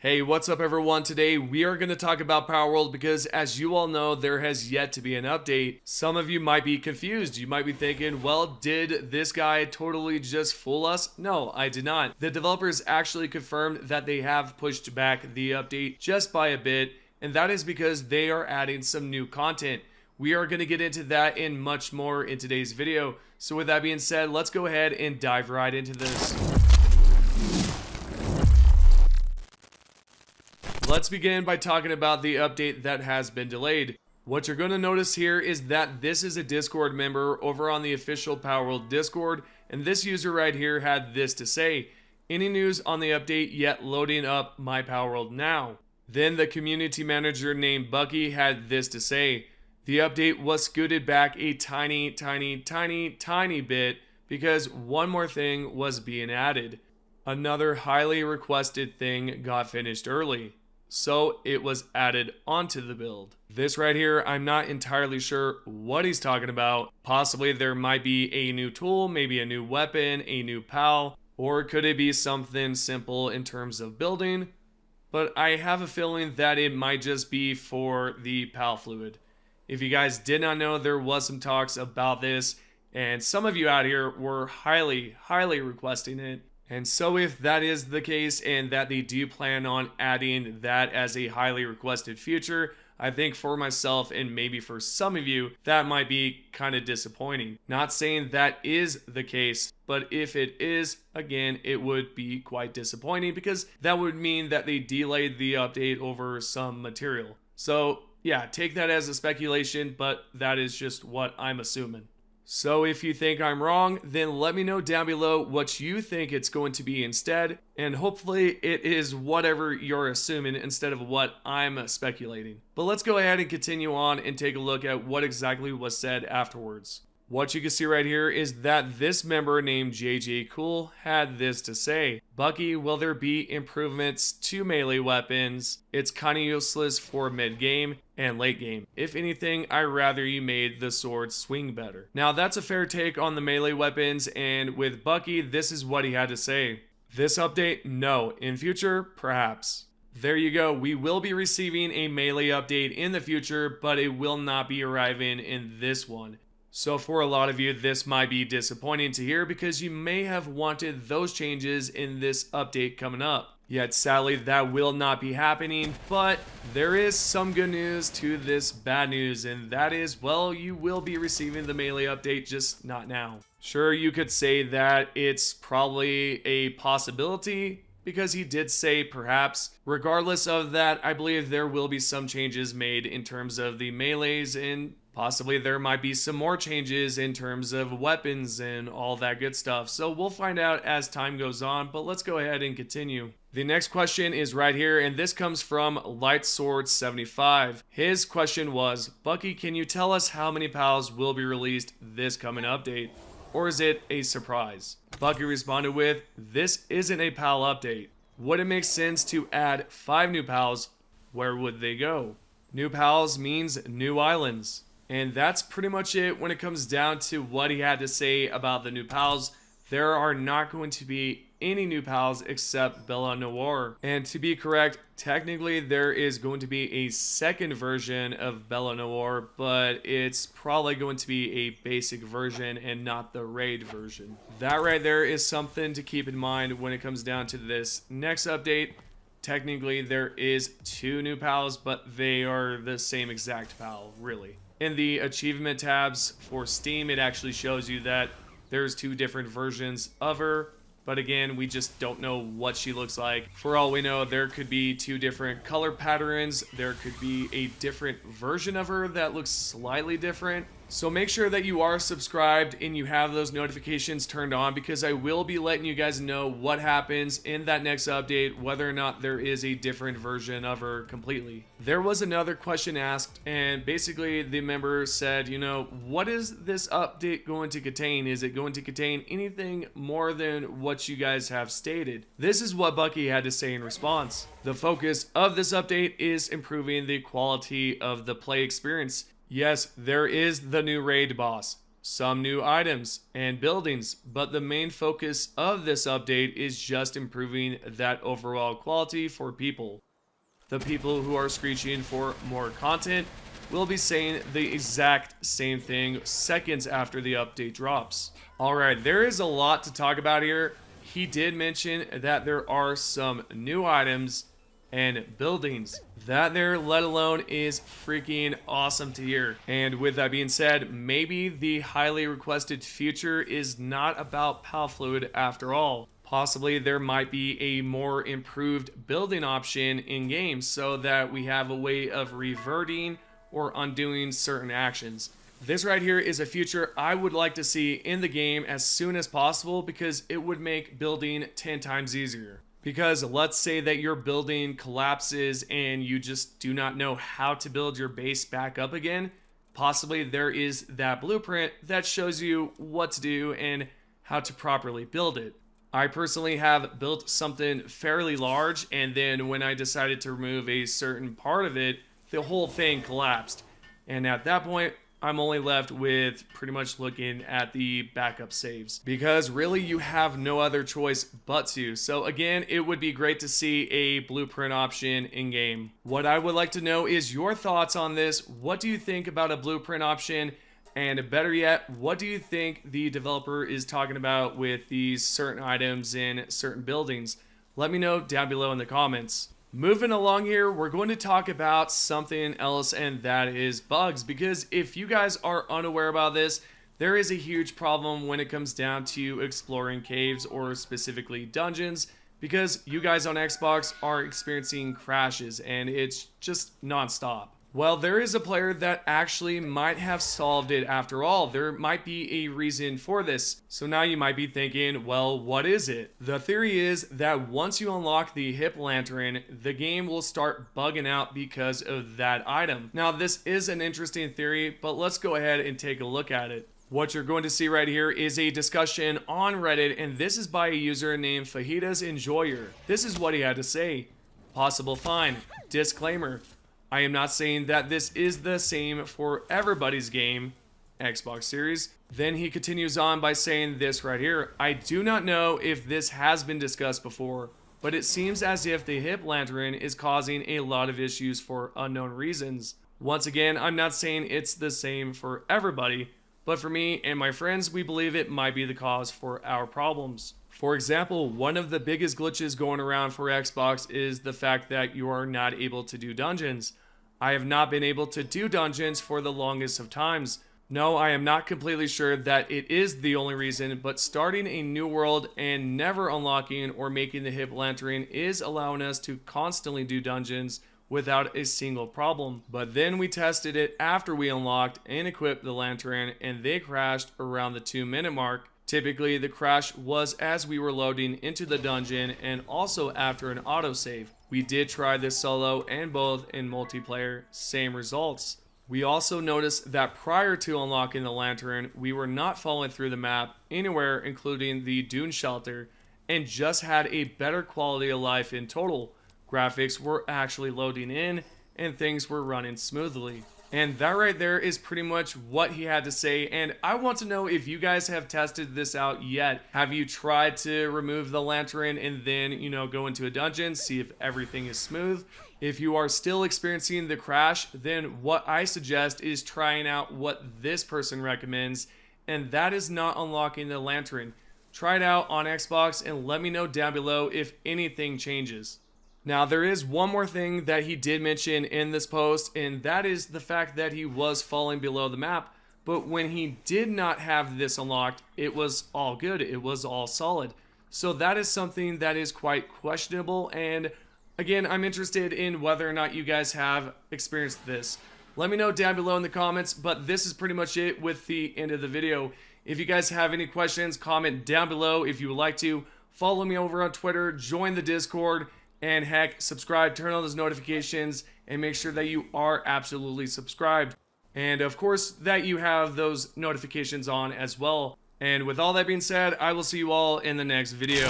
Hey, what's up everyone? Today we are going to talk about Palworld because as you all know, there has yet to be an update. Some of you might be confused. You might be thinking, well, did this guy totally just fool us? No, I did not. The developers actually confirmed that they have pushed back the update just by a bit, and that is because they are adding some new content. We are going to get into that and much more in today's video. So with that being said, let's go ahead and dive right into this. Let's begin by talking about the update that has been delayed. What you're going to notice here is that this is a Discord member over on the official Palworld Discord, and this user right here had this to say: any news on the update yet? Loading up my Palworld now. Then the community manager named Bucky had this to say: the update was scooted back a tiny bit because one more thing was being added. Another highly requested thing got finished early, so it was added onto the build. This right here, I'm not entirely sure what he's talking about. Possibly there might be a new tool, maybe a new weapon, a new pal, or could it be something simple in terms of building? But I have a feeling that it might just be for the pal fluid. If you guys did not know, there was some talks about this, and some of you out here were highly requesting it. And so if that is the case and that they do plan on adding that as a highly requested feature, I think for myself and maybe for some of you, that might be kind of disappointing. Not saying that is the case, but if it is, again, it would be quite disappointing because that would mean that they delayed the update over some material. So yeah, take that as a speculation, but that is just what I'm assuming. So if you think I'm wrong, then let me know down below what you think it's going to be instead, and hopefully it is whatever you're assuming instead of what I'm speculating. But let's go ahead and continue on and take a look at what exactly was said afterwards. What you can see right here is that this member named JJ Cool had this to say: Bucky, will there be improvements to melee weapons? It's kinda useless for mid game and late game. If anything, I'd rather you made the sword swing better. Now that's a fair take on the melee weapons, and with Bucky, this is what he had to say. This update, no. In future, perhaps. There you go. We will be receiving a melee update in the future, but it will not be arriving in this one. So for a lot of you, this might be disappointing to hear because you may have wanted those changes in this update coming up. Yet sadly, that will not be happening, but there is some good news to this bad news, and that is, well, you will be receiving the melee update, just not now. Sure, you could say that it's probably a possibility, because he did say perhaps. Regardless of that, I believe there will be some changes made in terms of the melees, and possibly there might be some more changes in terms of weapons and all that good stuff. So we'll find out as time goes on, but let's go ahead and continue. The next question is right here, and this comes from Lightsword75. His question was: Bucky, can you tell us how many pals will be released this coming update? Or is it a surprise? Bucky responded with: this isn't a pal update. Would it make sense to add 5 new pals? Where would they go? New pals means new islands. And that's pretty much it when it comes down to what he had to say about the new pals. There are not going to be any new pals except Bella Noir. And to be correct, technically there is going to be a second version of Bella Noir, but it's probably going to be a basic version and not the raid version. That right there is something to keep in mind when it comes down to this next update. Technically there is 2 new pals, but they are the same exact pal, really. In the achievement tabs for Steam, it actually shows you that there's 2 different versions of her, but again, we just don't know what she looks like. For all we know, there could be 2 different color patterns, there could be a different version of her that looks slightly different. So make sure that you are subscribed and you have those notifications turned on, because I will be letting you guys know what happens in that next update, whether or not there is a different version of her completely. There was another question asked, and basically the member said, you know, what is this update going to contain? Is it going to contain anything more than what you guys have stated? This is what Bucky had to say in response. The focus of this update is improving the quality of the play experience. Yes, there is the new raid boss. some new items and buildings, but the main focus of this update is just improving that overall quality for people. The people who are screeching for more content will be saying the exact same thing seconds after the update drops. Alright, there is a lot to talk about here. He did mention that there are some new items and buildings. That there, let alone, is freaking awesome to hear. And with that being said, maybe the highly requested future is not about PAL Fluid after all. Possibly there might be a more improved building option in game so that we have a way of reverting or undoing certain actions. This right here is a feature I would like to see in the game as soon as possible because it would make building 10 times easier. Because let's say that your building collapses and you just do not know how to build your base back up again. Possibly there is that blueprint that shows you what to do and how to properly build it. I personally have built something fairly large, and then when I decided to remove a certain part of it, the whole thing collapsed. And at that point, I'm only left with pretty much looking at the backup saves because really you have no other choice but to. So again, it would be great to see a blueprint option in game. What I would like to know is your thoughts on this. What do you think about a blueprint option? And better yet, what do you think the developer is talking about with these certain items in certain buildings? Let me know down below in the comments. Moving along here, we're going to talk about something else, and that is bugs. Because if you guys are unaware about this, there is a huge problem when it comes down to exploring caves or specifically dungeons, because you guys on Xbox are experiencing crashes and it's just nonstop. Well, there is a player that actually might have solved it after all. There might be a reason for this. So now you might be thinking, well, what is it? The theory is that once you unlock the hip lantern, the game will start bugging out because of that item. Now, this is an interesting theory, but let's go ahead and take a look at it. What you're going to see right here is a discussion on Reddit, and this is by a user named Fajitas Enjoyer. This is what he had to say. Possible fine. Disclaimer. I am not saying that this is the same for everybody's game, Xbox Series. Then he continues on by saying this right here. I do not know if this has been discussed before, but it seems as if the hip lantern is causing a lot of issues for unknown reasons. Once again, I'm not saying it's the same for everybody, but for me and my friends, we believe it might be the cause for our problems. For example, one of the biggest glitches going around for Xbox is the fact that you are not able to do dungeons. I have not been able to do dungeons for the longest of times. No, I am not completely sure that it is the only reason, but starting a new world and never unlocking or making the hip lantern is allowing us to constantly do dungeons without a single problem. But then we tested it after we unlocked and equipped the lantern, and they crashed around the 2-minute mark. Typically, the crash was as we were loading into the dungeon and also after an autosave. We did try this solo and both in multiplayer, same results. We also noticed that prior to unlocking the lantern, we were not falling through the map anywhere, including the dune shelter, and just had a better quality of life in total. Graphics were actually loading in and things were running smoothly. And that right there is pretty much what he had to say. And I want to know if you guys have tested this out yet. Have you tried to remove the lantern and then, go into a dungeon, see if everything is smooth? If you are still experiencing the crash, then what I suggest is trying out what this person recommends, and that is not unlocking the lantern. Try it out on Xbox and let me know down below if anything changes. Now, there is one more thing that he did mention in this post, and that is the fact that he was falling below the map. But when he did not have this unlocked, it was all good. It was all solid. So that is something that is quite questionable. And again, I'm interested in whether or not you guys have experienced this. Let me know down below in the comments, but this is pretty much it with the end of the video. If you guys have any questions, comment down below if you would like to. Follow me over on Twitter, join the Discord, and heck, subscribe, turn on those notifications, and make sure that you are absolutely subscribed. And of course, that you have those notifications on as well. And with all that being said, I will see you all in the next video.